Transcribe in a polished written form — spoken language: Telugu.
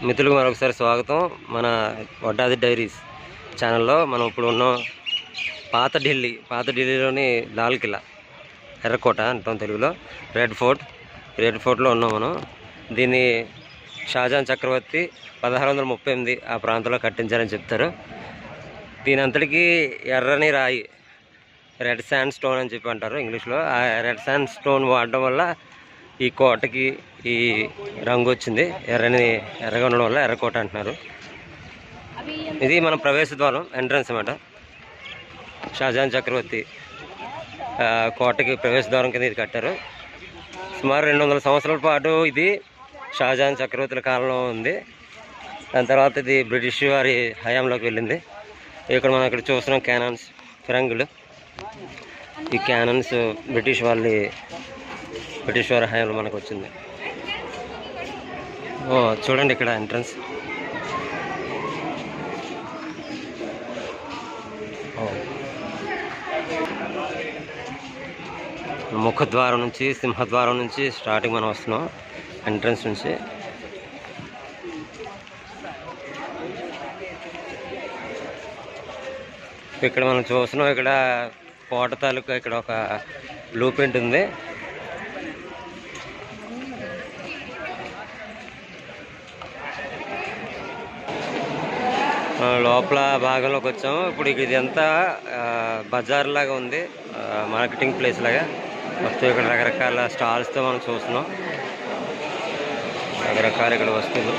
మిత్రులకు మరొకసారి స్వాగతం. మన వడ్డాది డైరీస్ ఛానల్లో మనం ఇప్పుడు ఉన్నాం పాత ఢిల్లీలోని లాల్ కిలా, ఎర్రకోట అంటాం తెలుగులో, రెడ్ ఫోర్ట్లో ఉన్నాం మనం. దీన్ని షాజహాన్ చక్రవర్తి 1638 ఆ ప్రాంతంలో కట్టించారని చెప్తారు. దీని అంతటికీ ఎర్రని రాయి, రెడ్ శాండ్ స్టోన్ అని చెప్పి అంటారు ఇంగ్లీష్లో. ఆ రెడ్ శాండ్ స్టోన్ వాడడం వల్ల ఈ కోటకి ఈ రంగు వచ్చింది. ఎర్రగా ఉండడం వల్ల ఎర్రకోట అంటున్నారు. ఇది మన ప్రవేశ ద్వారం, ఎంట్రన్స్ అన్నమాట. షాజహాన్ చక్రవర్తి కోటకి ప్రవేశ ద్వారం కింద ఇది కట్టారు. సుమారు 200 సంవత్సరాల పాటు ఇది షాజహాన్ చక్రవర్తుల కాలంలో ఉంది. దాని తర్వాత ఇది బ్రిటిష్ వారి హయాంలోకి వెళ్ళింది. ఇక్కడ మనం ఇక్కడ చూస్తున్నాం క్యానన్స్, ఫిరంగులు. ఈ క్యానన్స్ బ్రిటిష్ వారి హయాంలో మనకు వచ్చింది. చూడండి ఇక్కడ ఎంట్రన్స్. ముఖద్వారం నుంచి, సింహద్వారం నుంచి స్టార్టింగ్ మనం వస్తున్నాం, ఎంట్రన్స్ నుంచి. ఇక్కడ మనం చూస్తున్నాం, ఇక్కడ కోట తాలూకా ఇక్కడ ఒక బ్లూ ప్రింట్ ఉంది. లోపల భాగంలోకి వచ్చాము. ఇప్పుడు ఇదంతా బజార్ లాగా ఉంది, మార్కెటింగ్ ప్లేస్ లాగా. మొత్తం ఇక్కడ రకరకాల స్టాల్స్తో మనం చూస్తున్నాం, రకరకాల ఇక్కడ వస్తువులు.